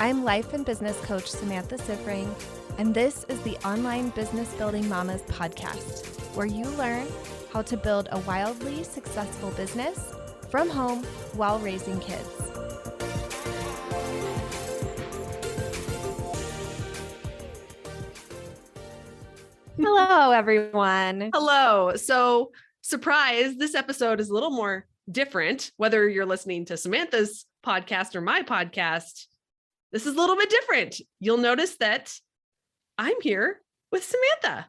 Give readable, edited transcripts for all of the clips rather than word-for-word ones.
I'm life and business coach Samantha Sifring, and this is the Online Business Building Mamas podcast, where you learn how to build a wildly successful business from home while raising kids. Hello, everyone. Hello. So, surprise, this episode is a little more different. Whether you're listening to Samantha's podcast or my podcast, this is a little bit different. You'll notice that I'm here with Samantha.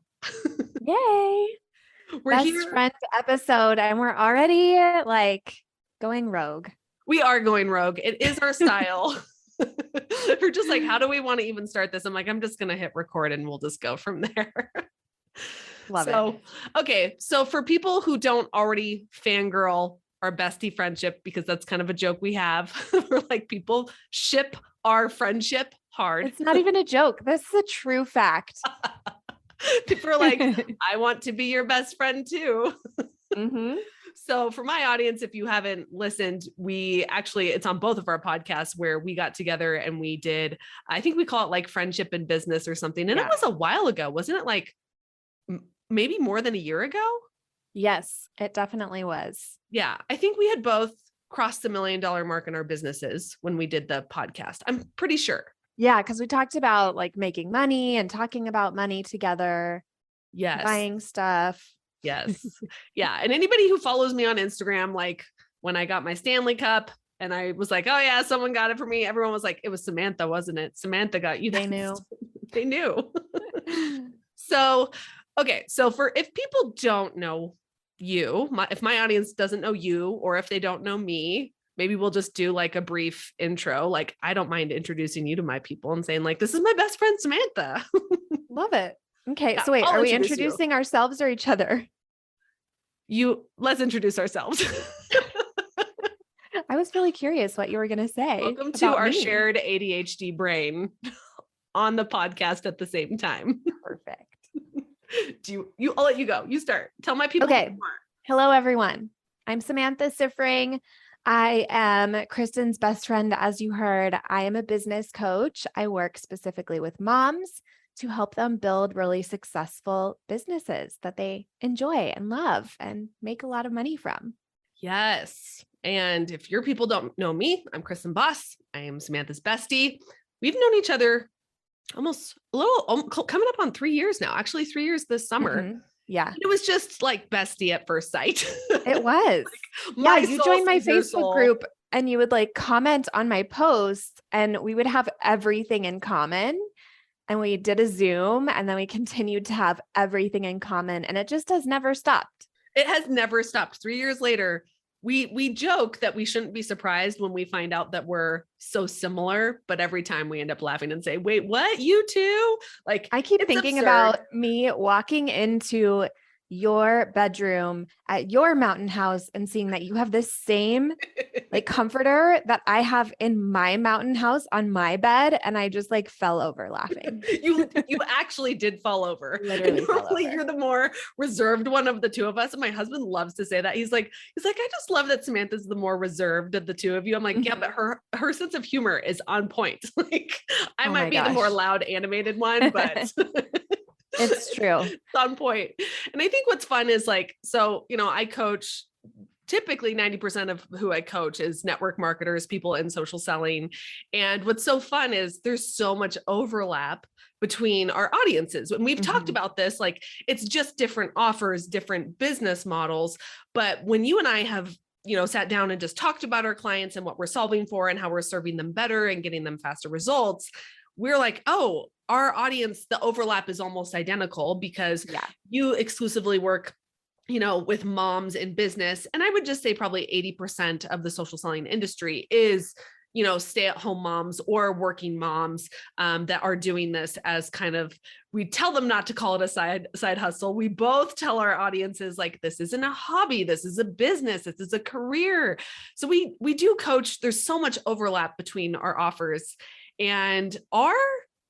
Yay. We're Best here. friend episode, and we're already going rogue. We are going rogue. It is our style. We're just like, how do we want to even start this? I'm like, I'm just going to hit record and we'll just go from there. Love it. Okay. So for people who don't already fangirl our bestie friendship, because that's kind of a joke we have, we're like, people ship our friendship hard. It's not even a joke. This is a true fact. People are like, I want to be your best friend too. Mm-hmm. So for my audience, if you haven't listened, it's on both of our podcasts where we got together and we did, I think we call it like friendship and business or something. And It was a while ago, wasn't it? Like maybe more than a year ago? Yes, it definitely was. Yeah. I think we had both crossed the $1 million mark in our businesses when we did the podcast. I'm pretty sure. Yeah. Because we talked about like making money and talking about money together. Yes. Buying stuff. Yes. Yeah. And anybody who follows me on Instagram, like when I got my Stanley Cup and I was like, oh yeah, someone got it for me. Everyone was like, it was Samantha, wasn't it? Samantha got you. They knew. They knew. So, okay. So if people don't know you, if my audience doesn't know you, or if they don't know me, maybe we'll just do like a brief intro. Like, I don't mind introducing you to my people and saying like, this is my best friend, Samantha. Love it. Okay. Yeah, so wait, I'll are we introduce introducing ourselves or each other? Let's introduce ourselves. I was really curious what you were going to say. Welcome to our shared ADHD brain on the podcast at the same time. Perfect. I'll let you go. You start. Tell my people. Okay. Hello, everyone. I'm Samantha Sifring. I am Kristen's best friend. As you heard, I am a business coach. I work specifically with moms to help them build really successful businesses that they enjoy and love and make a lot of money from. Yes. And if your people don't know me, I'm Kristen Boss. I am Samantha's bestie. We've known each other almost coming up on 3 years now, actually 3 years this summer. Mm-hmm. Yeah. It was just like bestie at first sight. It was. You joined my Facebook group and you would like comment on my posts and we would have everything in common. And we did a Zoom and then we continued to have everything in common and it just has never stopped. It has never stopped. 3 years later, we joke that we shouldn't be surprised when we find out that we're so similar, but every time we end up laughing and say, wait, what? You too? Like, I keep thinking about me walking into your bedroom at your mountain house and seeing that you have this same like comforter that I have in my mountain house on my bed. And I just like fell over laughing. You actually did fall over. Literally fell over. You're the more reserved one of the two of us. And my husband loves to say that. He's like, I just love that Samantha's the more reserved of the two of you. I'm like, yeah, but her sense of humor is on point. Like I might be the more loud animated one, but it's true. It's on point. And I think what's fun is like, so, I coach, typically 90% of who I coach is network marketers, people in social selling. And what's so fun is there's so much overlap between our audiences. And we've talked about this, like it's just different offers, different business models. But when you and I have sat down and just talked about our clients and what we're solving for and how we're serving them better and getting them faster results, we're like, oh, our audience, the overlap is almost identical because you exclusively work, with moms in business. And I would just say probably 80% of the social selling industry is, stay-at-home moms or working moms that are doing this as kind of, we tell them not to call it a side hustle. We both tell our audiences like, this isn't a hobby. This is a business. This is a career. So we do coach. There's so much overlap between our offers. And our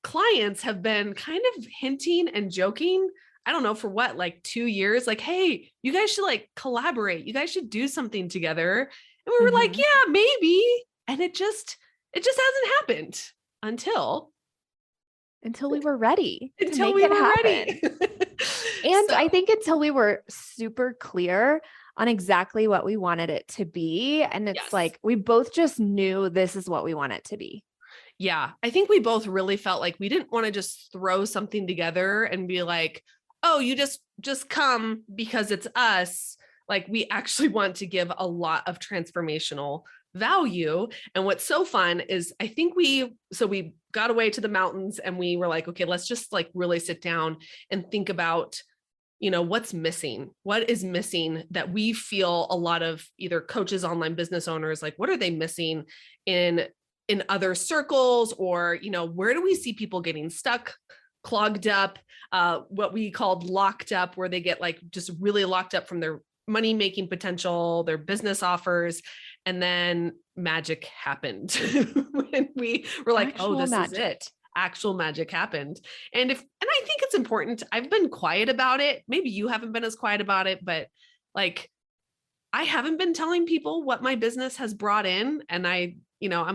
clients have been kind of hinting and joking, I don't know for what, like 2 years, like, hey, you guys should like collaborate. You guys should do something together. And we were like, yeah, maybe. And it just hasn't happened. until we were ready to until make we it were happen. ready. And I think until we were super clear on exactly what we wanted it to be. And it's Yes. like, we both just knew this is what we want it to be. Yeah. I think we both really felt like we didn't want to just throw something together and be like, oh, you just come because it's us. Like, we actually want to give a lot of transformational value. And what's so fun is I think we got away to the mountains and we were like, okay, let's just like really sit down and think about, what's missing, what is missing that we feel a lot of either coaches, online business owners, like, what are they missing in other circles, or, where do we see people getting stuck, clogged up, what we called locked up, where they get like just really locked up from their money making potential, their business offers. And then magic happened when we were like, Actual oh, this magic. is it. Actual magic happened. And I think it's important. I've been quiet about it. Maybe you haven't been as quiet about it, but like, I haven't been telling people what my business has brought in. And I'm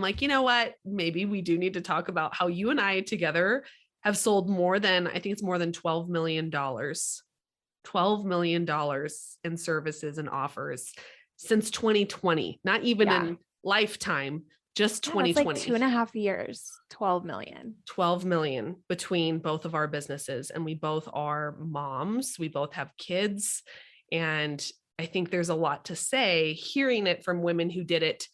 like, you know what, maybe we do need to talk about how you and I together have sold more than, I think it's more than $12 million in services and offers since 2020, not even in lifetime, just 2020. It's like 2.5 years, 12 million between both of our businesses. And we both are moms. We both have kids. And I think there's a lot to say hearing it from women who did it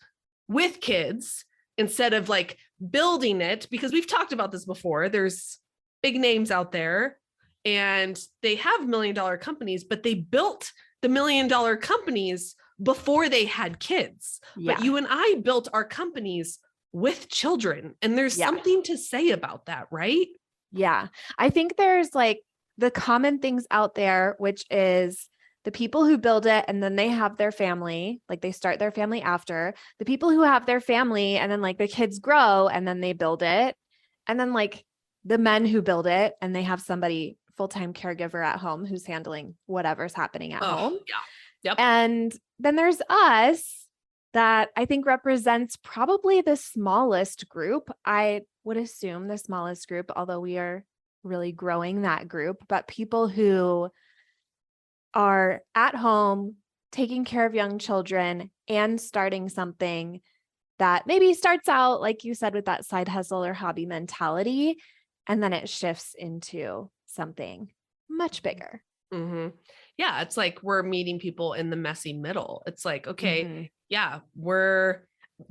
with kids instead of like building it, because we've talked about this before. There's big names out there and they have $1 million companies, but they built the $1 million companies before they had kids. Yeah. But you and I built our companies with children, and there's something to say about that, right? Yeah. I think there's like the common things out there, which is the people who build it and then they have their family, like they start their family after, the people who have their family and then like the kids grow and then they build it. And then like the men who build it and they have somebody full-time caregiver at home who's handling whatever's happening at home. Yeah. Yep. And then there's us that I think represents probably the smallest group. I would assume the smallest group, although we are really growing that group, but people who are at home, taking care of young children and starting something that maybe starts out, like you said, with that side hustle or hobby mentality, and then it shifts into something much bigger. Mm-hmm. Yeah. It's like we're meeting people in the messy middle. It's like, okay, yeah,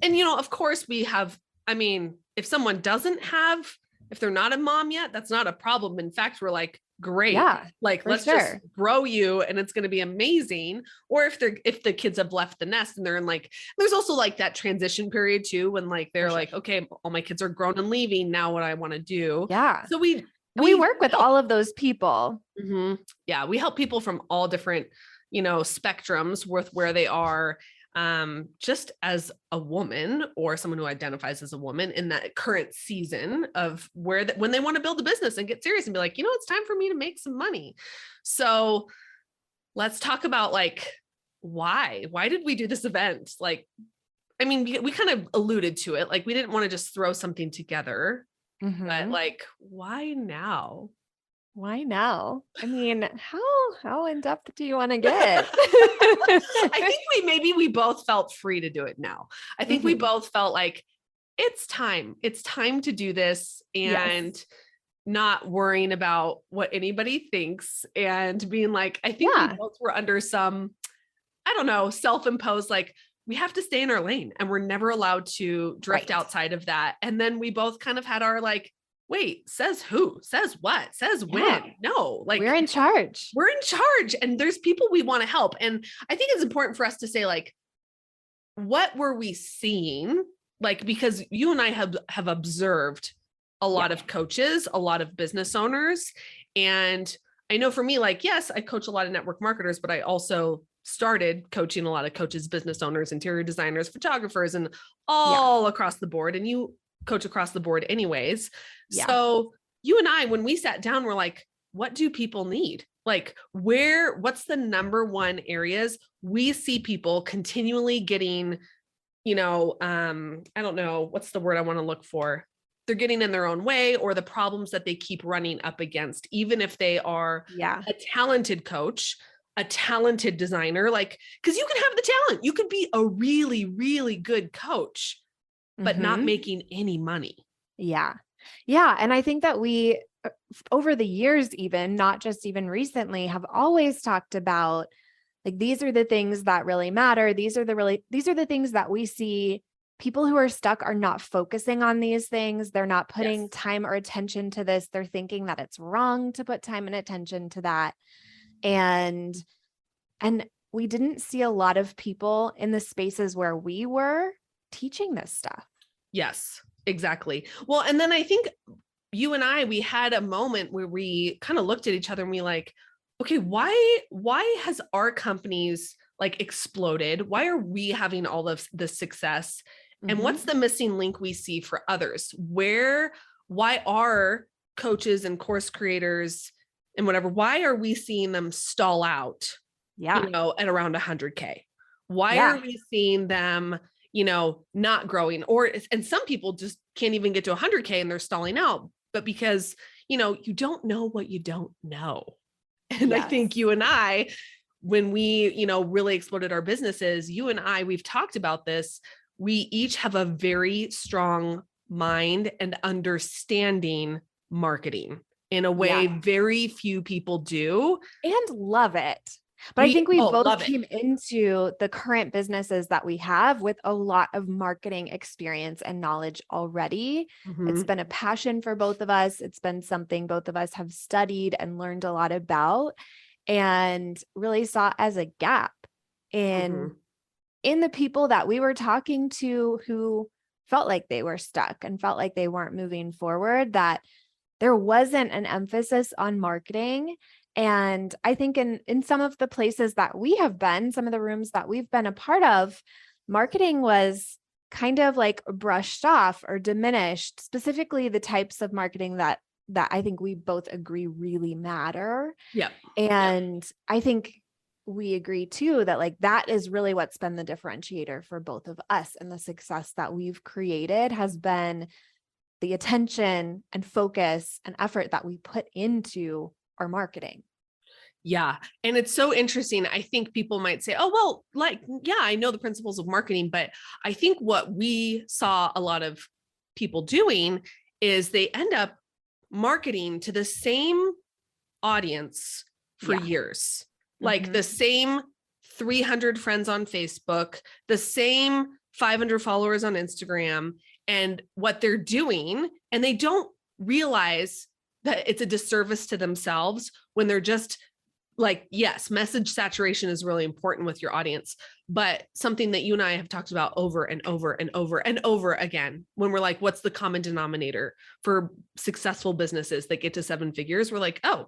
and of course we have, if someone if they're not a mom yet, that's not a problem. In fact, we're like, great. Yeah, like, let's just grow you and it's going to be amazing. Or if the kids have left the nest and they're in like, there's also like that transition period too, when like, they're like, okay, all my kids are grown and leaving. Now what I want to do. Yeah. So we work with all of those people. Mm-hmm. Yeah. We help people from all different, spectrums with where they are, just as a woman or someone who identifies as a woman in that current season of when they want to build a business and get serious and be like, it's time for me to make some money. So let's talk about like, why did we do this event? Like, we kind of alluded to it. Like, we didn't want to just throw something together, but like, why now? Why now? How in depth do you want to get? I think we both felt free to do it now. I think we both felt like it's time to do this and not worrying about what anybody thinks and being like, I think we both were under some, I don't know, self-imposed, like, we have to stay in our lane and we're never allowed to drift outside of that. And then we both kind of had our like, wait, says who? Says what? Says when? No, like, we're in charge. And there's people we want to help. And I think it's important for us to say, like, what were we seeing? Like, because you and I have observed a lot of coaches, a lot of business owners. And I know for me, like, yes, I coach a lot of network marketers, but I also started coaching a lot of coaches, business owners, interior designers, photographers, and all across the board. And you coach across the board anyways. Yeah. So you and I, when we sat down, we're like, what do people need? Like, what's the number one areas we see people continually getting, I don't know, what's the word I want to look for? they're getting in their own way or the problems that they keep running up against, even if they are Yeah. a talented coach, a talented designer, like, because you can have the talent. You could be a really, really good coach, but not making any money. Yeah. Yeah. And I think that we, over the years, even not just even recently, have always talked about like, these are the things that really matter. These are the things that we see people who are stuck are not focusing on these things. They're not putting time or attention to this. They're thinking that it's wrong to put time and attention to that. And we didn't see a lot of people in the spaces where we were teaching this stuff. Yes, exactly. Well, and then I think you and I, we had a moment where we kind of looked at each other and we like, okay, why has our companies like exploded? Why are we having all of the success? And what's the missing link we see for others? Why are coaches and course creators and whatever, why are we seeing them stall out, Yeah. at around 100K? Why are we seeing them, not growing? And some people just can't even get to 100K and they're stalling out, but because, you don't know what you don't know. And I think you and I, when we, really exploded our businesses, you and I, we've talked about this. We each have a very strong mind and understanding marketing in a way very few people do. And love it. But I think we both came into the current businesses that we have with a lot of marketing experience and knowledge already. It's been a passion for both of us. It's been something both of us have studied and learned a lot about, and really saw as a gap in the people that we were talking to who felt like they were stuck and felt like they weren't moving forward, that there wasn't an emphasis on marketing. And I think in some of the places that we have been, some of the rooms that we've been a part of, marketing was kind of like brushed off or diminished, specifically the types of marketing that I think we both agree really matter. Yeah. And I think we agree too that like that is really what's been the differentiator for both of us, and the success that we've created has been the attention and focus and effort that we put into our marketing. Yeah. And it's so interesting. I think people might say, oh, well, like, yeah, I know the principles of marketing, but I think what we saw a lot of people doing is they end up marketing to the same audience for years, like the same 300 friends on Facebook, the same 500 followers on Instagram, and what they're doing. And they don't realize that it's a disservice to themselves when they're just like, yes, message saturation is really important with your audience, but something that you and I have talked about over and over and over and over again, when we're like, what's the common denominator for successful businesses that get to 7 figures? We're like, oh,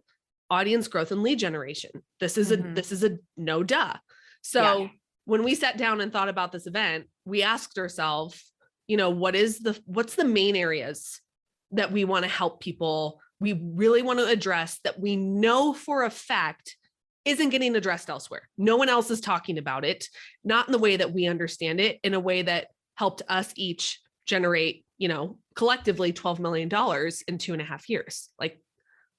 audience growth and lead generation. This is a no duh. So when we sat down and thought about this event, we asked ourselves, what's the main areas that we want to help people, we really want to address, that we know for a fact isn't getting addressed elsewhere. No one else is talking about it, not in the way that we understand it, in a way that helped us each generate, collectively $12 million in 2.5 years. Like,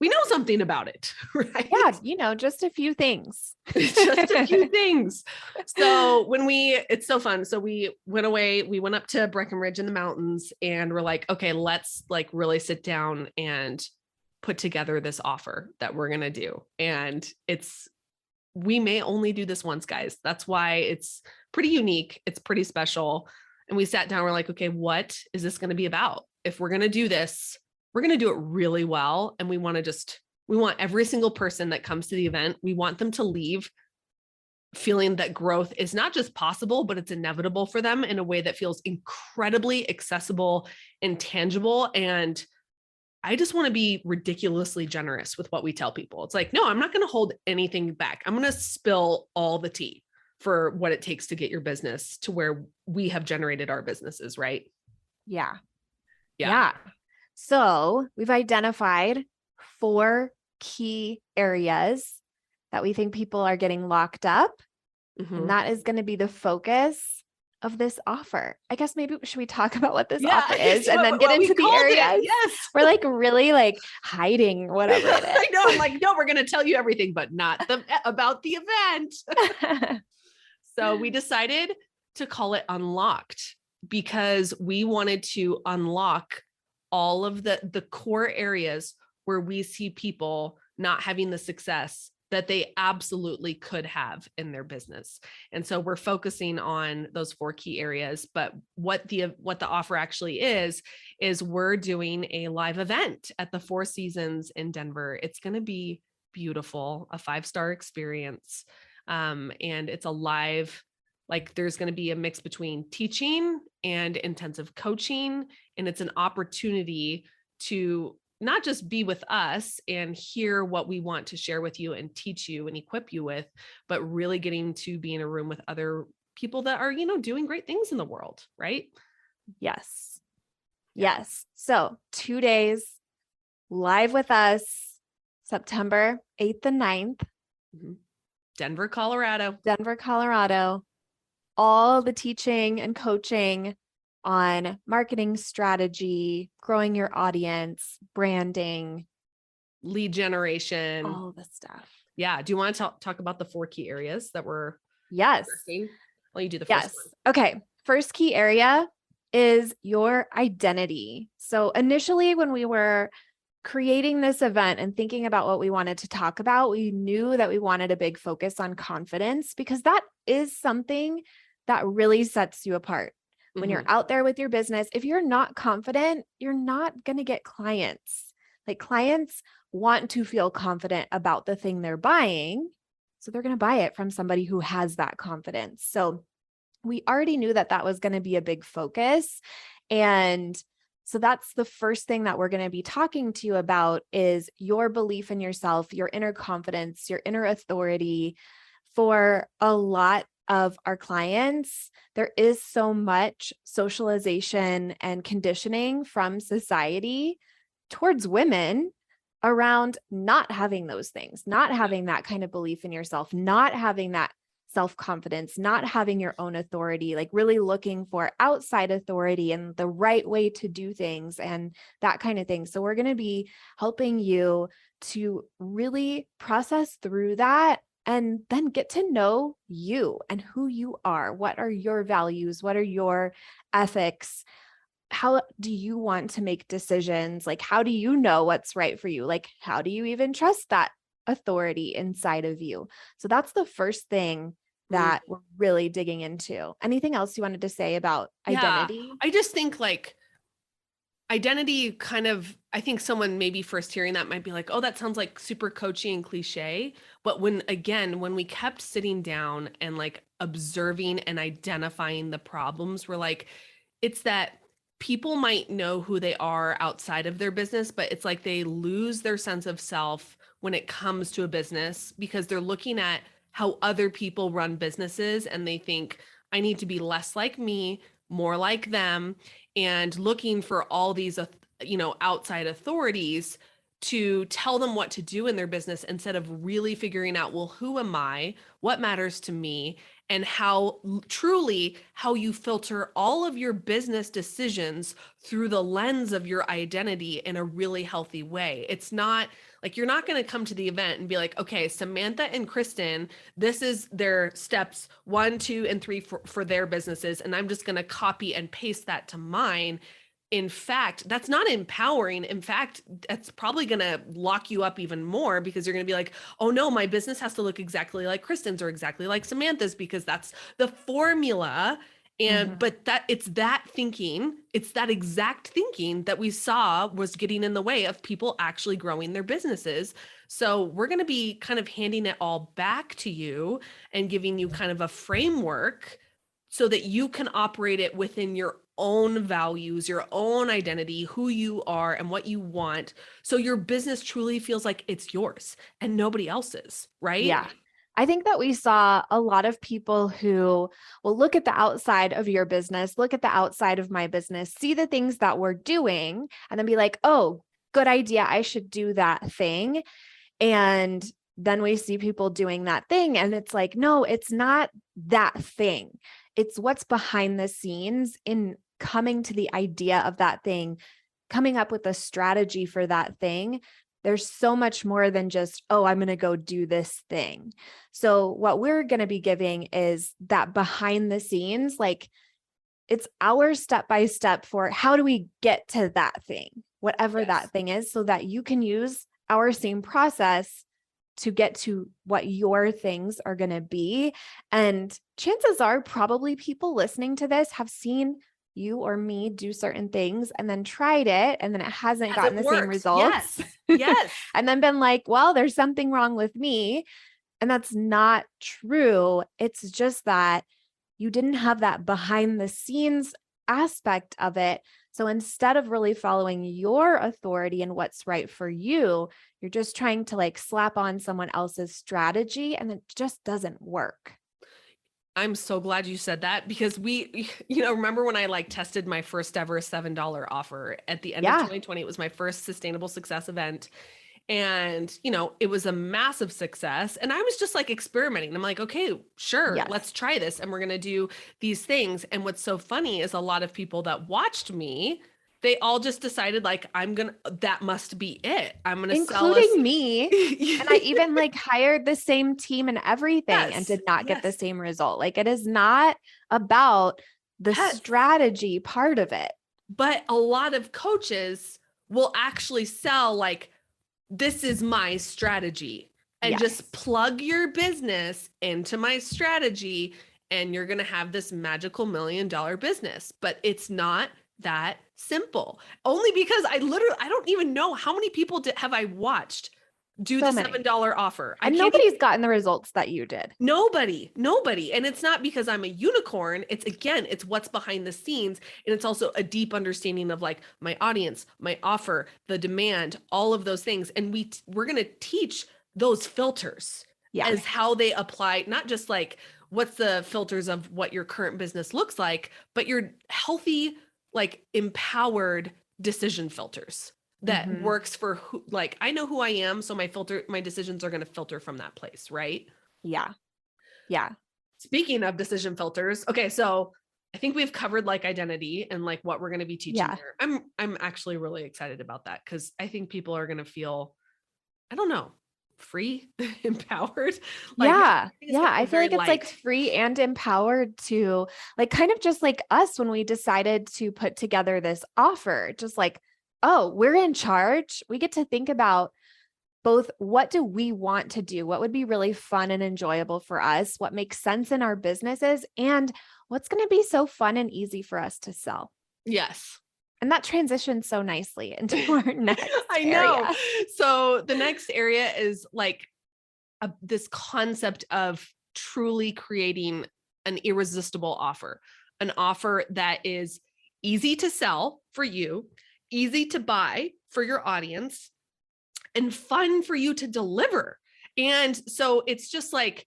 we know something about it, right? Yeah, just a few things. Just a few things. So it's so fun. So we went away, we went up to Breckenridge in the mountains, and we're like, okay, let's like really sit down and put together this offer that we're going to do. And we may only do this once, guys. That's why it's pretty unique. It's pretty special. And we sat down, we're like, okay, what is this going to be about? If we're going to do this, we're going to do it really well. And we want every single person that comes to the event, we want them to leave feeling that growth is not just possible, but it's inevitable for them in a way that feels incredibly accessible and tangible. And I just want to be ridiculously generous with what we tell people. It's like, no, I'm not going to hold anything back. I'm going to spill all the tea for what it takes to get your business to where we have generated our businesses, right? Yeah. So we've identified 4 key areas that we think people are getting locked up. And that is going to be the focus of this offer? I guess maybe should we talk about what this Yeah, offer I guess is and then get what we into the called it. areas? Yes. We're like really like hiding whatever it I know. I'm is. like, no, we're going to tell you everything, but not about the event. So we decided to call it Unlocked because we wanted to unlock all of the core areas where we see people not having the success that they absolutely could have in their business. And so we're focusing on those 4 key areas. But what the offer actually is we're doing a live event at the Four Seasons in Denver. It's going to be beautiful, a 5-star experience. And it's a live, like there's going to be a mix between teaching and intensive coaching. And it's an opportunity to not just be with us and hear what we want to share with you and teach you and equip you with, but really getting to be in a room with other people that are, doing great things in the world. Right? Yes. Yes. So 2 days live with us, September 8th and 9th. Denver, Colorado. Denver, Colorado. All the teaching and coaching on marketing strategy, growing your audience, branding, lead generation, all the stuff. Yeah. Do you want to talk about the 4 key areas that we're Yes. addressing? Well, you do the first one. Okay. First key area is your identity. So initially when we were creating this event and thinking about what we wanted to talk about, we knew that we wanted a big focus on confidence because that is something that really sets you apart. When you're out there with your business, if you're not confident, you're not going to get clients. Like clients want to feel confident about the thing they're buying. So they're going to buy it from somebody who has that confidence. So we already knew that that was going to be a big focus. And so that's the first thing that we're going to be talking to you about is your belief in yourself, your inner confidence, your inner authority. For a lot of our clients, there is so much socialization and conditioning from society towards women around not having those things, not having that kind of belief in yourself, not having that self-confidence, not having your own authority, like really looking for outside authority and the right way to do things and that kind of thing. So we're going to be helping you to really process through that and then get to know you and who you are. What are your values? What are your ethics? How do you want to make decisions? Like, how do you know what's right for you? Like, how do you even trust that authority inside of you? So that's the first thing that we're really digging into. Anything else you wanted to say about identity? I just think like identity kind of, I think someone maybe first hearing that might be like, oh, that sounds like super coachy and cliche. But when we kept sitting down and like observing and identifying the problems, we're like, it's that people might know who they are outside of their business, but it's like they lose their sense of self when it comes to a business because they're looking at how other people run businesses and they think, I need to be less like me, more like them, and looking for all these, outside authorities to tell them what to do in their business instead of really figuring out, well, who am I? What matters to me? And how you filter all of your business decisions through the lens of your identity in a really healthy way. It's not like you're not going to come to the event and be like, okay, Samantha and Kristen, this is their steps 1, 2, and 3 for their businesses. And I'm just going to copy and paste that to mine. In fact, that's not empowering. In fact, that's probably going to lock you up even more because you're going to be like, oh no, my business has to look exactly like Kristen's or exactly like Samantha's because that's the formula. And, but it's that exact thinking that we saw was getting in the way of people actually growing their businesses. So we're going to be kind of handing it all back to you and giving you kind of a framework so that you can operate it within your own values, your own identity, who you are and what you want. So your business truly feels like it's yours and nobody else's, right? Yeah. I think that we saw a lot of people who will look at the outside of your business, look at the outside of my business, see the things that we're doing, and then be like, oh, good idea. I should do that thing. And then we see people doing that thing. And it's like, no, it's not that thing. It's what's behind the scenes in coming to the idea of that thing, coming up with a strategy for that thing. There's so much more than just, oh, I'm going to go do this thing. So what we're going to be giving is that behind the scenes, like it's our step-by-step for how do we get to that thing, whatever that thing is, so that you can use our same process to get to what your things are going to be. And chances are probably people listening to this have seen you or me do certain things and then tried it and then it hasn't gotten the same results. Yes. And then been like, well, there's something wrong with me. And that's not true. It's just that you didn't have that behind the scenes aspect of it. So instead of really following your authority and what's right for you, you're just trying to like slap on someone else's strategy and it just doesn't work. I'm so glad you said that because remember when I like tested my first ever $7 offer at the end of 2020, it was my first sustainable success event. And, it was a massive success. And I was just like experimenting. I'm like, okay, sure, let's try this. And we're going to do these things. And what's so funny is a lot of people that watched me, they all just decided like, that must be it. I'm going to sell us. Including me. And I even like hired the same team and everything and did not get the same result. Like it is not about the strategy part of it. But a lot of coaches will actually sell like, this is my strategy and just plug your business into my strategy and you're going to have this magical $1 million business. But it's not that simple. Only because I don't even know how many people have I watched do the $7 offer. And nobody's gotten the results that you did. Nobody. And it's not because I'm a unicorn. It's what's behind the scenes. And it's also a deep understanding of like my audience, my offer, the demand, all of those things. And we're going to teach those filters as how they apply, not just like what's the filters of what your current business looks like, but your healthy, like empowered decision filters. That works for who, like, I know who I am. So my decisions are going to filter from that place. Right. Yeah. Speaking of decision filters. Okay. So I think we've covered like identity and like what we're going to be teaching here. I'm actually really excited about that. Cause I think people are going to feel, I don't know, free, empowered. Like, I feel like it's like free and empowered to like, kind of just like us when we decided to put together this offer, just like, oh, we're in charge. We get to think about both what do we want to do? What would be really fun and enjoyable for us? What makes sense in our businesses? And what's going to be so fun and easy for us to sell? Yes. And that transitions so nicely into our next I know. Area. So the next area is like this concept of truly creating an irresistible offer, an offer that is easy to sell for you, easy to buy for your audience, and fun for you to deliver. And so it's just like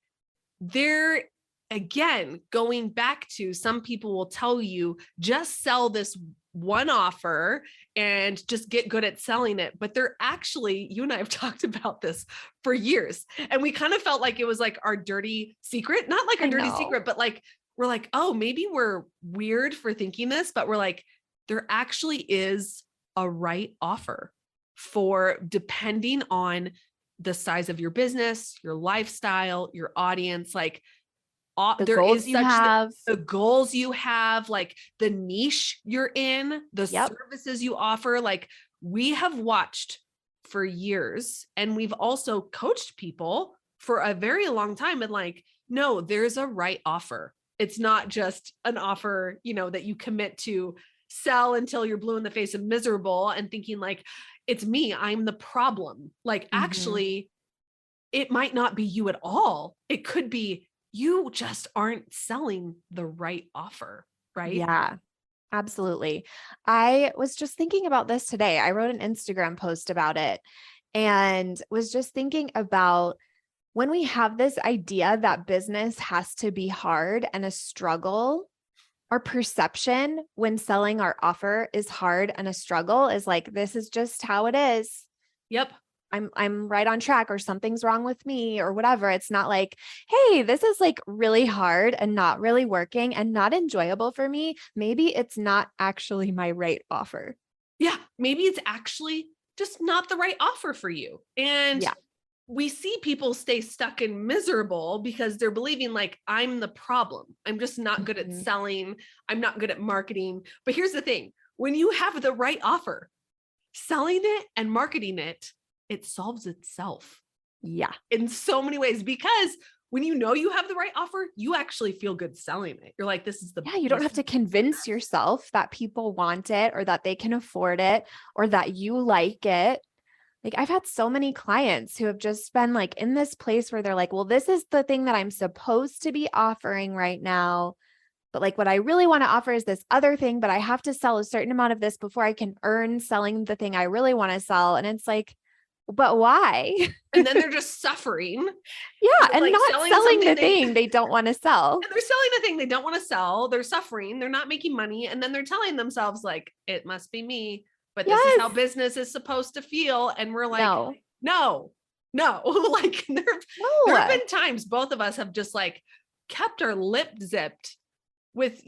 again, going back to some people will tell you just sell this one offer and just get good at selling it. But they're actually, you and I have talked about this for years. And we kind of felt like it was like our dirty secret, not like our dirty secret, but like, we're like, oh, maybe we're weird for thinking this, but we're like, there actually is a right offer for depending on the size of your business, your lifestyle, your audience, like the goals you have, like the niche you're in, the services you offer. Like we have watched for years and we've also coached people for a very long time. And like, no, there's a right offer. It's not just an offer, that you commit to sell until you're blue in the face and miserable and thinking like, it's me, I'm the problem. Like, actually, it might not be you at all. It could be you just aren't selling the right offer, right? Yeah, absolutely. I was just thinking about this today. I wrote an Instagram post about it and was just thinking about when we have this idea that business has to be hard and a struggle. Our perception when selling our offer is hard and a struggle is like, this is just how it is. Yep. I'm right on track or something's wrong with me or whatever. It's not like, hey, this is like really hard and not really working and not enjoyable for me. Maybe it's not actually my right offer. Yeah, maybe it's actually just not the right offer for you. And Yeah. we see people stay stuck and miserable because they're believing like, I'm the problem. I'm just not good at Mhm. selling. I'm not good at marketing. But here's the thing, when you have the right offer, selling it and marketing it, it solves itself Yeah. in so many ways, because when you know you have the right offer, you actually feel good selling it. You're like, this is the, Yeah. You don't have to convince yourself that people want it or that they can afford it or that you like it. Like I've had so many clients who have just been like in this place where they're like, well, this is the thing that I'm supposed to be offering right now. But like what I really want to offer is this other thing, but I have to sell a certain amount of this before I can earn selling the thing I really want to sell. And it's like, but why? and then they're just suffering. Yeah. And Like not selling the something thing they don't want to sell. and they're selling a thing they don't want to sell. They're suffering. They're not making money. And then they're telling themselves like, it must be me, but this is how Yes. business is supposed to feel. And we're like, No. no, like there have No. been times both of us have just like kept our lip zipped with,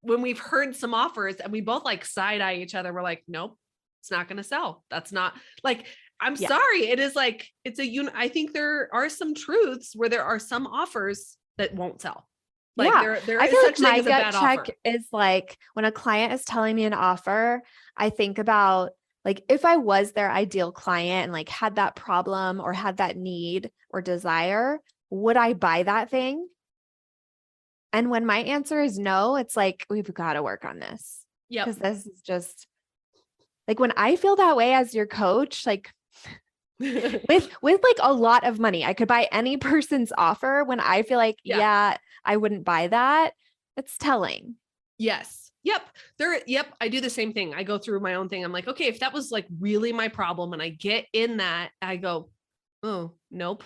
when we've heard some offers and we both like side eye each other. We're like, nope, it's not going to sell. That's not like, I'm Yeah. sorry. It is like, I think there are some truths where there are some offers that won't sell. Like Yeah. there I is feel such like thing my as a gut bad check offer. is like when a client is telling me an offer, I think about like if I was their ideal client and like had that problem or had that need or desire, would I buy that thing? And when my answer is no, it's like, we've got to work on this Yep. because this is just like when I feel that way as your coach, like with like a lot of money, I could buy any person's offer. When I feel like, yeah, I wouldn't buy that. It's telling. Yes. Yep. I do the same thing. I go through my own thing. I'm like, okay, if that was like really my problem and I get in that, I go, oh, nope.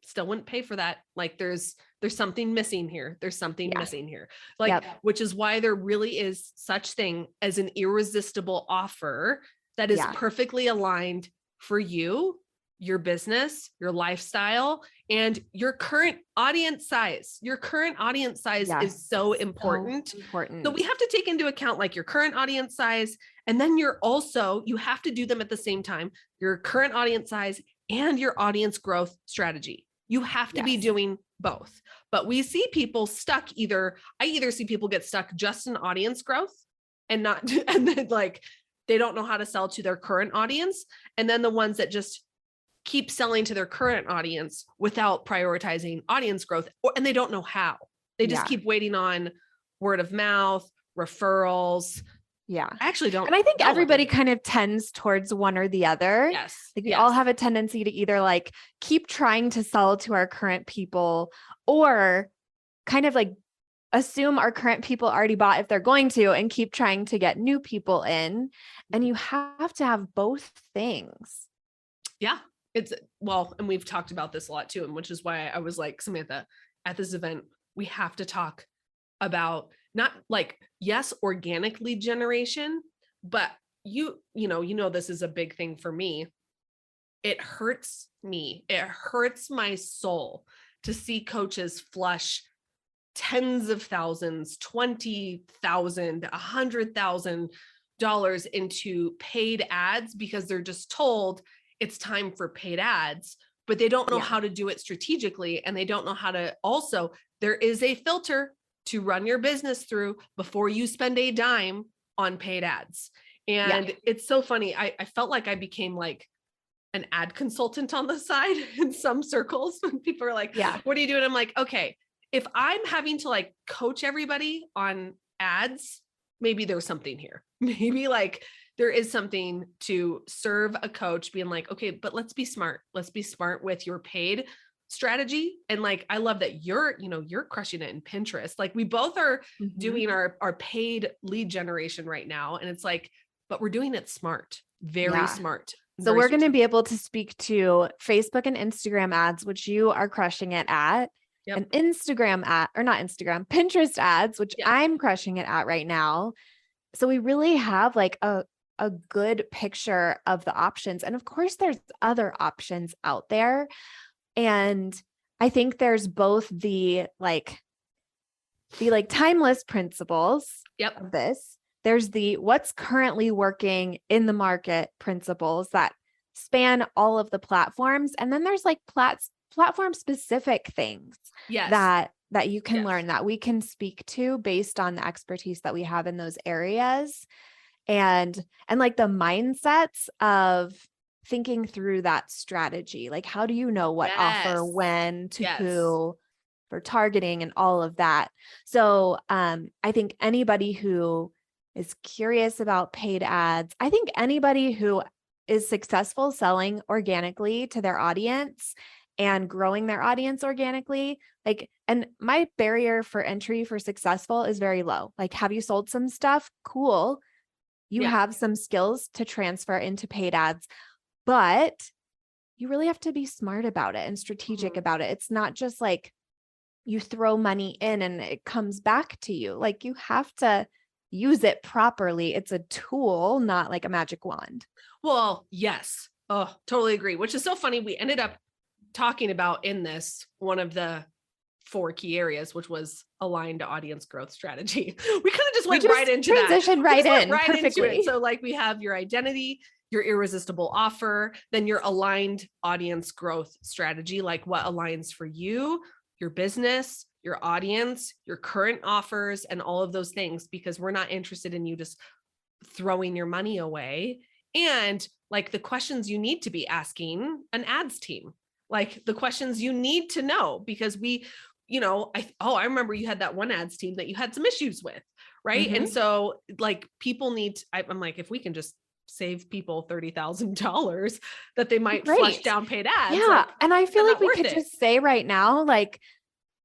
Still wouldn't pay for that. Like there's something missing here. There's something missing here. Like, which is why there really is such thing as an irresistible offer that is perfectly aligned for you, your business, your lifestyle, and your current audience size. Your current audience size is so important. So we have to take into account like your current audience size. And then you have to do them at the same time, your current audience size and your audience growth strategy. You have to be doing both. But we see people stuck I either see people get stuck just in audience growth and then like, they don't know how to sell to their current audience. And then the ones that just keep selling to their current audience without prioritizing audience growth, and they don't know how. They just keep waiting on word of mouth, referrals. Yeah. I actually don't. And I think everybody kind of tends towards one or the other. Yes. Like we all have a tendency to either like keep trying to sell to our current people or kind of like assume our current people already bought if they're going to and keep trying to get new people in. And you have to have both things. Yeah. And we've talked about this a lot too. And which is why I was like, Samantha, at this event, we have to talk about not like, yes, organic lead generation, but this is a big thing for me. It hurts me. It hurts my soul to see coaches flush tens of thousands, $20,000, $100,000 into paid ads because they're just told it's time for paid ads, but they don't know how to do it strategically. And they don't know how to there is a filter to run your business through before you spend a dime on paid ads. And it's so funny. I felt like I became like an ad consultant on the side in some circles when people are like, what are you doing? I'm like, okay, if I'm having to like coach everybody on ads, maybe there's something here. Maybe like there is something to serve a coach being like, okay, but let's be smart. Let's be smart with your paid strategy. And like, I love that you're crushing it in Pinterest. Like we both are doing our paid lead generation right now. And it's like, but we're doing it smart, very smart. So we're going to be able to speak to Facebook and Instagram ads, which you are crushing it at, and Pinterest ads, which I'm crushing it at right now. So we really have like a a good picture of the options. And of course, there's other options out there. And I think there's both the timeless principles of this. There's the what's currently working in the market principles that span all of the platforms. And then there's like platform specific things that you can learn, that we can speak to based on the expertise that we have in those areas. And like the mindsets of thinking through that strategy. Like, how do you know what offer, when, to who, for targeting and all of that. So I think anybody who is curious about paid ads, I think anybody who is successful selling organically to their audience and growing their audience organically, and my barrier for entry for successful is very low. Like, have you sold some stuff? Cool. You have some skills to transfer into paid ads, but you really have to be smart about it and strategic about it. It's not just like you throw money in and it comes back to you. Like, you have to use it properly. It's a tool, not like a magic wand. Well, yes. Oh, totally agree. Which is so funny. We ended up talking about in this one of the 4 key areas, which was aligned audience growth strategy. We kind of just went right into that. Transitioned right in perfectly. Into it. So like we have your identity, your irresistible offer, then your aligned audience growth strategy, like what aligns for you, your business, your audience, your current offers, and all of those things, because we're not interested in you just throwing your money away. And like the questions you need to be asking an ads team, like the questions you need to know, because I remember you had that one ads team that you had some issues with, right? And so like people need, I'm like, if we can just save people $30,000 that they might flush down paid ads. Yeah. Like, and I feel like we could just say right now, like,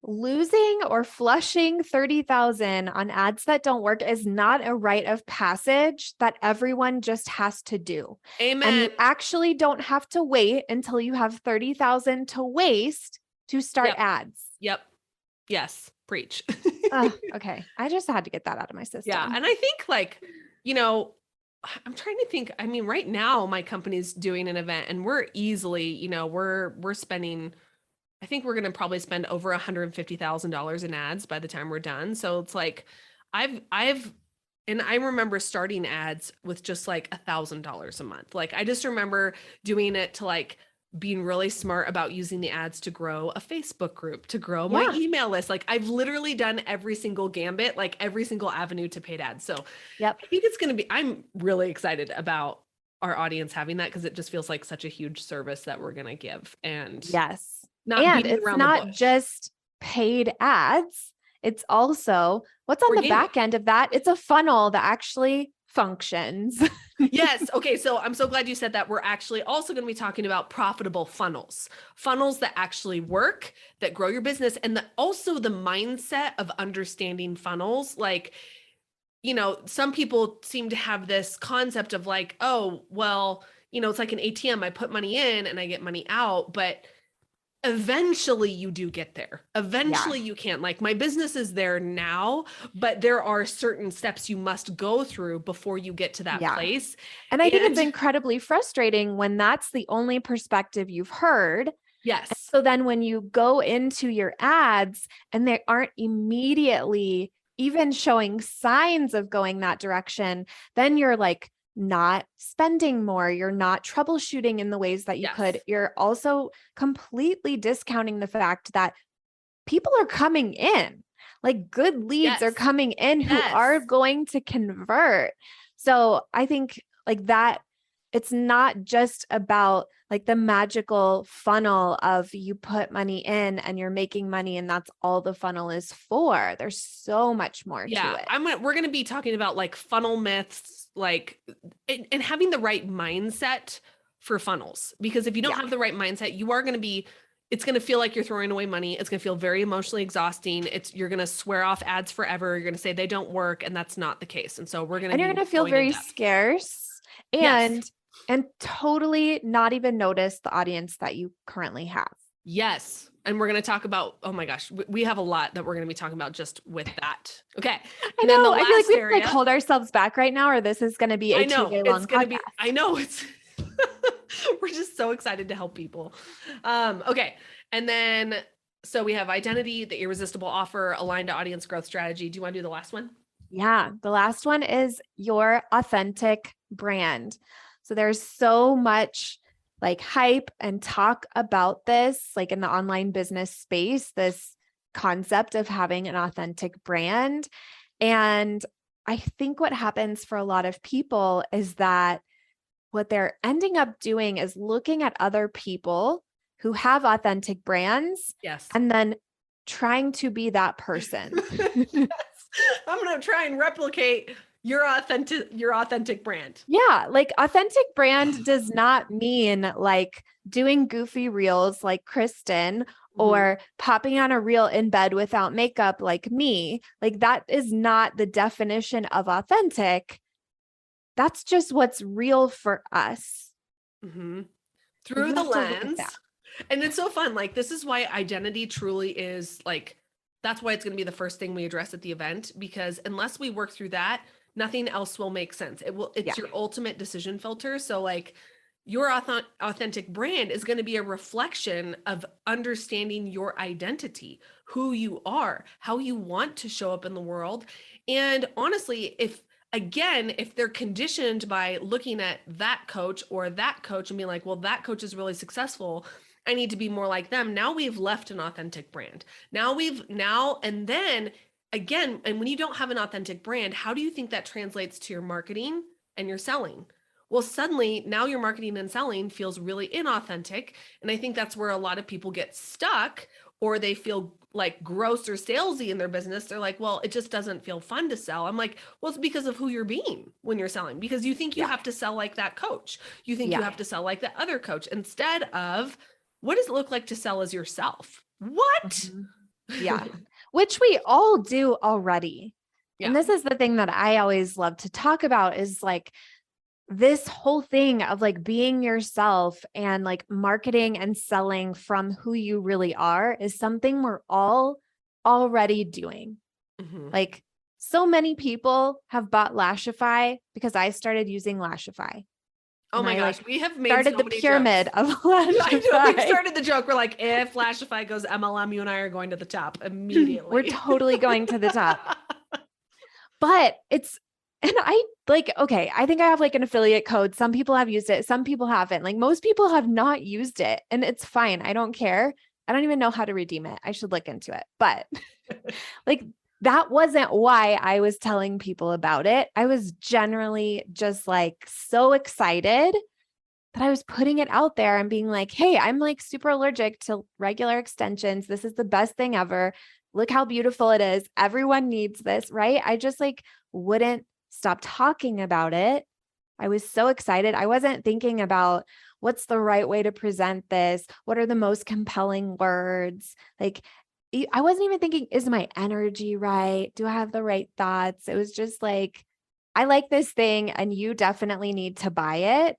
losing or flushing 30,000 on ads that don't work is not a rite of passage that everyone just has to do. Amen. And you actually don't have to wait until you have 30,000 to waste to start ads. Yep. Yes. Preach. Okay. I just had to get that out of my system. Yeah. And I think I'm trying to think, I mean, right now my company's doing an event and we're easily, we're spending, I think we're going to probably spend over $150,000 in ads by the time we're done. So it's like, and I remember starting ads with just like $1,000 a month. Like, I just remember doing it to like being really smart about using the ads to grow a Facebook group, to grow my email list. Like, I've literally done every single gambit, like every single avenue to paid ads. So I think it's going to be, I'm really excited about our audience having that, because it just feels like such a huge service that we're going to give. And it's not just paid ads. It's also what's on the back end of that. It's a funnel that actually functions. Yes. Okay. So I'm so glad you said that. We're actually also going to be talking about profitable funnels that actually work, that grow your business. And also the mindset of understanding funnels. Like, some people seem to have this concept of like, oh, well, it's like an ATM. I put money in and I get money out, but eventually you do get there. Eventually you can. Like, my business is there now, but there are certain steps you must go through before you get to that place. And I think it's incredibly frustrating when that's the only perspective you've heard. Yes. And so then when you go into your ads and they aren't immediately even showing signs of going that direction, then you're like, not spending more. You're not troubleshooting in the ways that you could. You're also completely discounting the fact that people are coming in, like good leads are coming in who are going to convert. So I think like that, it's not just about like the magical funnel of you put money in and you're making money and that's all the funnel is for. There's so much more to it. We're going to be talking about like funnel myths, like, and having the right mindset for funnels, because if you don't have the right mindset, you are going to be, it's going to feel like you're throwing away money. It's going to feel very emotionally exhausting. You're going to swear off ads forever. You're going to say they don't work. And that's not the case. And so you're going to feel very scarce and totally not even notice the audience that you currently have. Yes. And we're going to talk about, oh my gosh, we have a lot that we're going to be talking about just with that. Okay. I And then the know. I feel like last we have to area, like hold ourselves back right now, or this is going to be I a know 2-day it's long going to podcast. be, I know it's, we're just so excited to help people. Okay. And then, so we have identity, the irresistible offer, aligned to audience growth strategy. Do you want to do the last one? Yeah. The last one is your authentic brand. So there's so much like hype and talk about this, like in the online business space, this concept of having an authentic brand. And I think what happens for a lot of people is that what they're ending up doing is looking at other people who have authentic brands Yes. and then trying to be that person. Yes. I'm going to try and replicate your authentic brand. Yeah, like authentic brand does not mean like doing goofy reels like Kristen or popping on a reel in bed without makeup like me. Like that is not the definition of authentic. That's just what's real for us. Through the lens. And it's so fun. Like, this is why identity truly is like, that's why it's going to be the first thing we address at the event, because unless we work through that, nothing else will make sense. It's your ultimate decision filter. So like your authentic brand is going to be a reflection of understanding your identity, who you are, how you want to show up in the world. And honestly, if they're conditioned by looking at that coach or that coach and being like, well, that coach is really successful, I need to be more like them. Now we've left an authentic brand. And then again, and when you don't have an authentic brand, how do you think that translates to your marketing and your selling? Well, suddenly now your marketing and selling feels really inauthentic. And I think that's where a lot of people get stuck, or they feel like gross or salesy in their business. They're like, well, it just doesn't feel fun to sell. I'm like, well, it's because of who you're being when you're selling, because you think you have to sell like that coach. You think you have to sell like that other coach, instead of what does it look like to sell as yourself? What? Yeah. Which we all do already. Yeah. And this is the thing that I always love to talk about, is like this whole thing of like being yourself and like marketing and selling from who you really are is something we're all already doing. Like so many people have bought Lashify because I started using Lashify. Oh my gosh, we have made started so the many pyramid jokes. of Lashify. I know, we started the joke. We're like, if Lashify goes MLM, you and I are going to the top immediately. We're totally going to the top. But and I like, okay, I think I have like an affiliate code. Some people have used it. Some people haven't. Like most people have not used it, and it's fine. I don't care. I don't even know how to redeem it. I should look into it. But like, that wasn't why I was telling people about it. I was generally just like so excited that I was putting it out there and being like, hey, I'm like super allergic to regular extensions. This is the best thing ever. Look how beautiful it is. Everyone needs this, right? I just like wouldn't stop talking about it. I was so excited. I wasn't thinking about what's the right way to present this. What are the most compelling words? Like, I wasn't even thinking, is my energy right? Do I have the right thoughts? It was just like, I like this thing and you definitely need to buy it.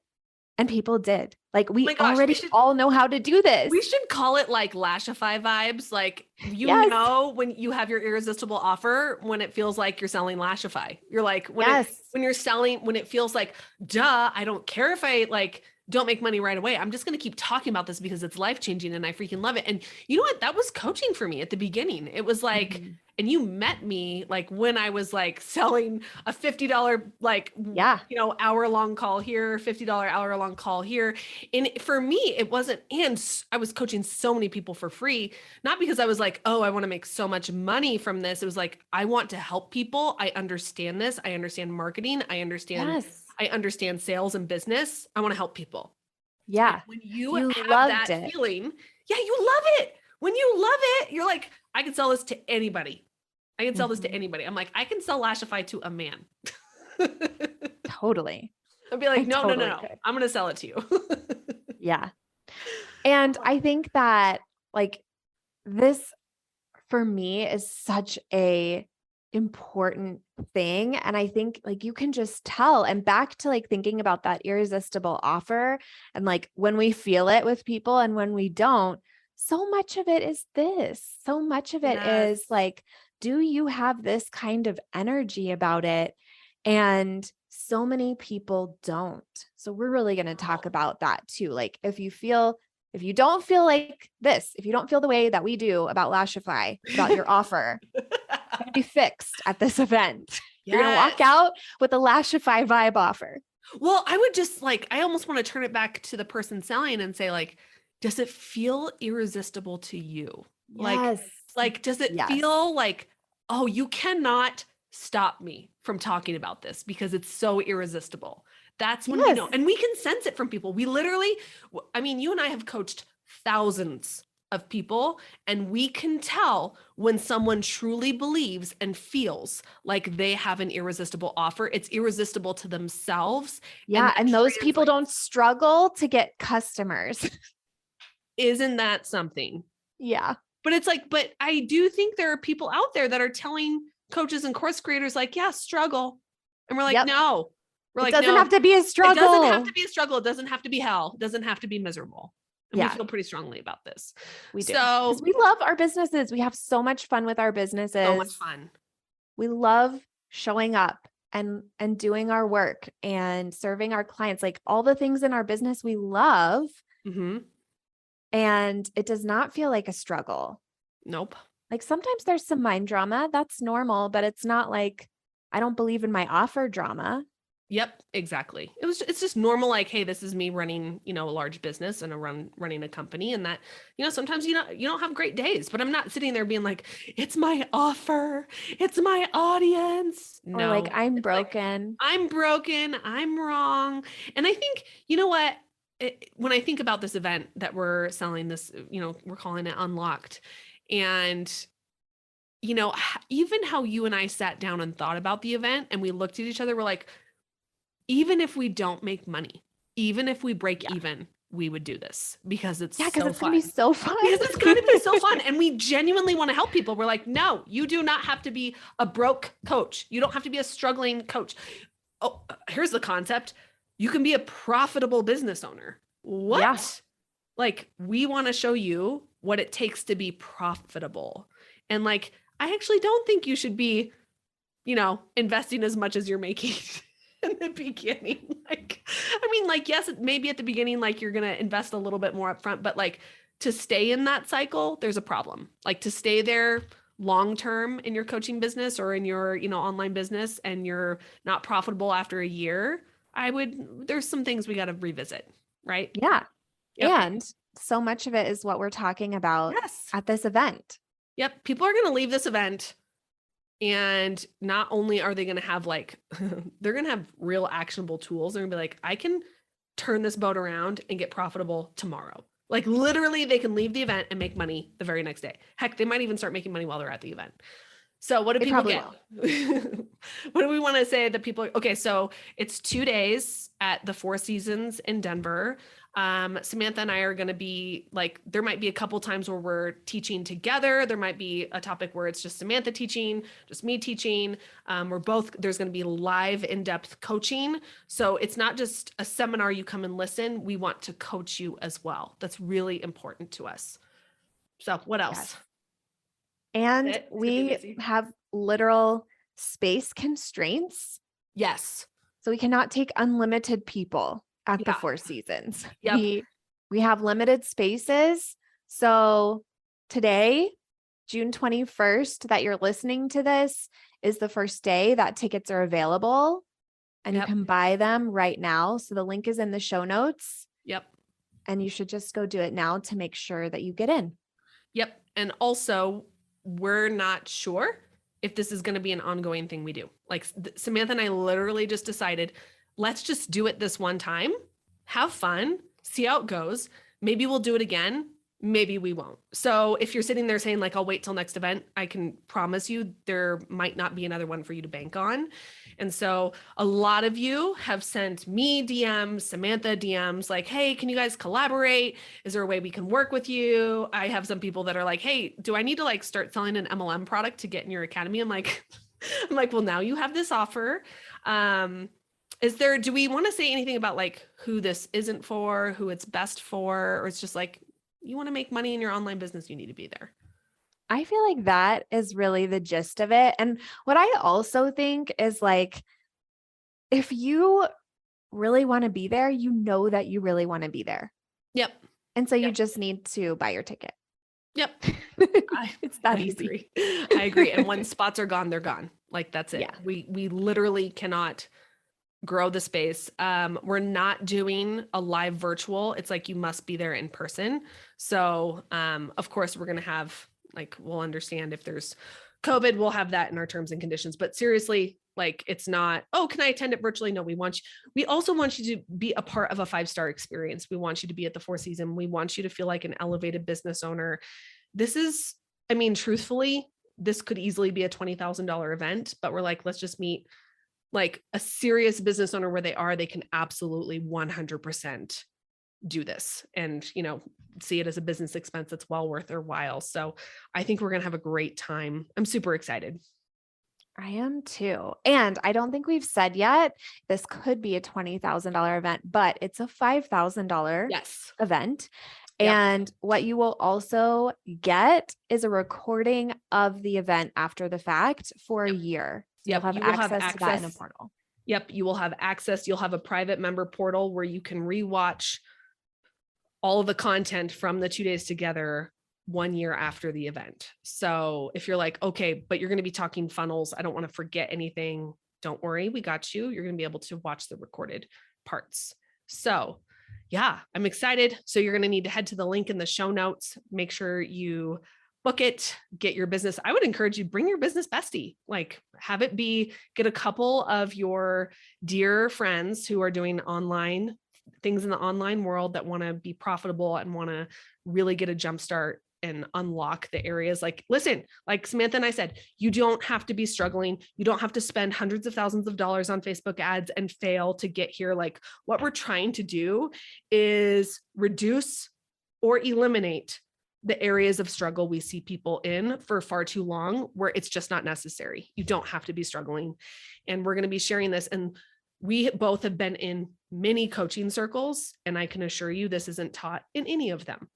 And people did. Like we already all know how to do this. We should call it like Lashify vibes. Like, know, when you have your irresistible offer, when it feels like you're selling Lashify, you're like, when you're selling, when it feels like, duh, I don't care if I like don't make money right away. I'm just going to keep talking about this because it's life-changing and I freaking love it. And you know what? That was coaching for me at the beginning. It was like, and you met me like when I was like selling a $50, like, hour-long call here, $50 hour-long call here. And for me, it wasn't, and I was coaching so many people for free, not because I was like, oh, I want to make so much money from this. It was like, I want to help people. I understand this. I understand marketing. I understand sales and business. I want to help people. Yeah. And when you have that feeling, you love it. When you love it, you're like, I can sell this to anybody. I can sell this to anybody. I'm like, I can sell Lashify to a man. Totally. I'd be like, no. I'm going to sell it to you. Yeah. And I think that like this for me is such a important thing. And I think like you can just tell, and back to like thinking about that irresistible offer and like when we feel it with people and when we don't, so much of it is this. So much of it Yes. is like, do you have this kind of energy about it? And so many people don't. So we're really going to talk about that too. Like if you don't feel like this, if you don't feel the way that we do about Lashify, about your offer, it's going to be fixed at this event. You're going to walk Yes. out with a Lashify vibe offer. Well, I would just like, I almost want to turn it back to the person selling and say, like, does it feel irresistible to you? Yes. Does it Yes. feel like, oh, you cannot stop me from talking about this because it's so irresistible? That's when we know, Yes. and we can sense it from people. We literally, I mean, you and I have coached thousands of people, and we can tell when someone truly believes and feels like they have an irresistible offer. It's irresistible to themselves. Yeah. that And those people don't translates. struggle to get customers. Isn't that something? Yeah. But it's like, but I do think there are people out there that are telling coaches and course creators, like, yeah, struggle. And we're like, Yep. no. We're It like, doesn't no, have to be a struggle. it doesn't have to be a struggle. It doesn't have to be hell. It doesn't have to be miserable. And we Yeah. feel pretty strongly about this. We do. So Because we love our businesses. We have so much fun with our businesses. so much fun. We love showing up and doing our work and serving our clients, like all the things in our business we love. Mm-hmm. And it does not feel like a struggle. Nope. Like sometimes there's some mind drama. That's normal, but it's not like I don't believe in my offer drama. Yep, exactly. It's just normal. Like, hey, this is me running, a large business and running a company, and that, sometimes you don't have great days, but I'm not sitting there being like, it's my offer, it's my audience. Or like I'm it's like, broken. I'm broken, I'm wrong. And I think, you know what, when I think about this event that we're selling this, we're calling it Unlocked, and even how you and I sat down and thought about the event and we looked at each other, we're like, even if we don't make money, even if we break even, we would do this because it's Yeah, because so it's fun. gonna be so fun. Because it's going to be so fun. And we genuinely want to help people. We're like, no, you do not have to be a broke coach. You don't have to be a struggling coach. Oh, here's the concept. You can be a profitable business owner. What? Yeah. Like, we want to show you what it takes to be profitable. And like, I actually don't think you should be, investing as much as you're making in the beginning. Yes, maybe at the beginning, like you're going to invest a little bit more upfront, but like to stay in that cycle, there's a problem. Like to stay there long-term in your coaching business or in your, online business, and you're not profitable after a year, there's some things we got to revisit. Right. Yeah. Yep. And so much of it is what we're talking about at this event. Yep. People are going to leave this event, and not only are they going to have they're going to have real actionable tools. They're going to be like, I can turn this boat around and get profitable tomorrow. Like literally they can leave the event and make money the very next day. Heck, they might even start making money while they're at the event. So what do people get? What do we want to say that people, okay, so it's 2 days at the Four Seasons in Denver. Samantha and I are going to be there might be a couple times where we're teaching together. There might be a topic where it's just Samantha teaching, just me teaching. There's going to be live in-depth coaching. So it's not just a seminar, you come and listen. We want to coach you as well. That's really important to us. So what else? Yes. And we have literal space constraints. Yes. So we cannot take unlimited people at the Four Seasons. Yep. We have limited spaces. So today, June 21st, that you're listening to this, is the first day that tickets are available, and you can buy them right now. So the link is in the show notes. Yep. And you should just go do it now to make sure that you get in. Yep. And also, we're not sure if this is going to be an ongoing thing we do. Like Samantha and I literally just decided, let's just do it this one time, have fun, see how it goes. Maybe we'll do it again. Maybe we won't. So if you're sitting there saying like, I'll wait till next event, I can promise you there might not be another one for you to bank on. And so a lot of you have sent me DMs, Samantha DMs, like, hey, can you guys collaborate? Is there a way we can work with you? I have some people that are like, hey, do I need to start selling an MLM product to get in your academy? I'm like, well, now you have this offer. Do we want to say anything about who this isn't for, who it's best for, or it's just you want to make money in your online business, you need to be there. I feel like that is really the gist of it. And what I also think is like, if you really want to be there, you know that you really want to be there. Yep. And so you Yep. just need to buy your ticket. Yep. It's that I easy. agree. I agree. And once spots are gone, they're gone. Like that's it. Yeah. We literally cannot grow the space. We're not doing a live virtual. It's like you must be there in person. So of course we're going to have like, we'll understand if there's COVID, we'll have that in our terms and conditions. But seriously, like it's not, oh, can I attend it virtually? No, we also want you to be a part of a 5-star experience. We want you to be at the Four Seasons. We want you to feel like an elevated business owner. This is, I mean, truthfully, this could easily be a $20,000 event, but we're like, let's just meet like a serious business owner where they can absolutely 100% do this and, see it as a business expense that's well worth their while. So I think we're going to have a great time. I'm super excited. I am too. And I don't think we've said yet, this could be a $20,000 event, but it's a $5,000 event. Yep. And what you will also get is a recording of the event after the fact for a year. So you'll have access to that in a portal. Yep. You will have access. You'll have a private member portal where you can rewatch all of the content from the 2 days together 1 year after the event. So if you're like, okay, but you're going to be talking funnels, I don't want to forget anything. Don't worry. We got you. You're going to be able to watch the recorded parts. So yeah, I'm excited. So you're going to need to head to the link in the show notes. Make sure you book it, get your business. I would encourage you, bring your business bestie, like have it get a couple of your dear friends who are doing online things in the online world that want to be profitable and want to really get a jump start and unlock the areas. Like, listen, like Samantha and I said, you don't have to be struggling. You don't have to spend hundreds of thousands of dollars on Facebook ads and fail to get here. Like what we're trying to do is reduce or eliminate the areas of struggle we see people in for far too long, where it's just not necessary. You don't have to be struggling. And we're going to be sharing this. And we both have been in many coaching circles, and I can assure you this isn't taught in any of them.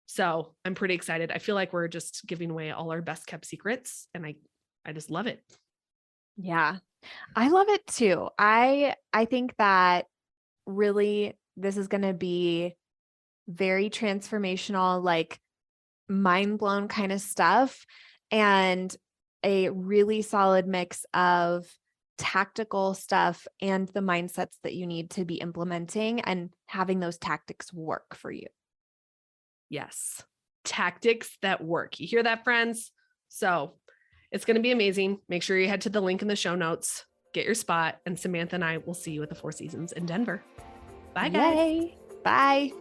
So I'm pretty excited. I feel like we're just giving away all our best kept secrets, and I just love it. Yeah, I love it too. I think that really this is going to be very transformational, like mind blown kind of stuff, and a really solid mix of tactical stuff and the mindsets that you need to be implementing and having those tactics work for you. Yes. Tactics that work. You hear that, friends? So it's going to be amazing. Make sure you head to the link in the show notes, get your spot, and Samantha and I will see you at the Four Seasons in Denver. Bye, guys. Yay. Bye.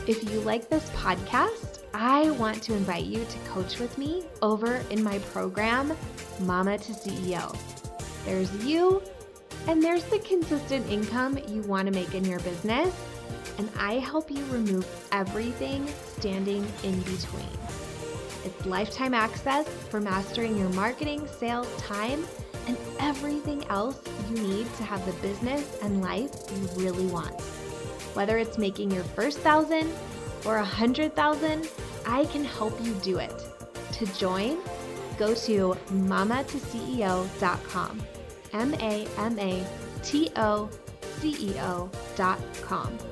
If you like this podcast, I want to invite you to coach with me over in my program, Mama to CEO. There's you, and there's the consistent income you want to make in your business, and I help you remove everything standing in between. It's lifetime access for mastering your marketing, sales, time, and everything else you need to have the business and life you really want. Whether it's making your first 1,000 or 100,000, I can help you do it. To join, go to mamatoceo.com, MAMATOCEO.com.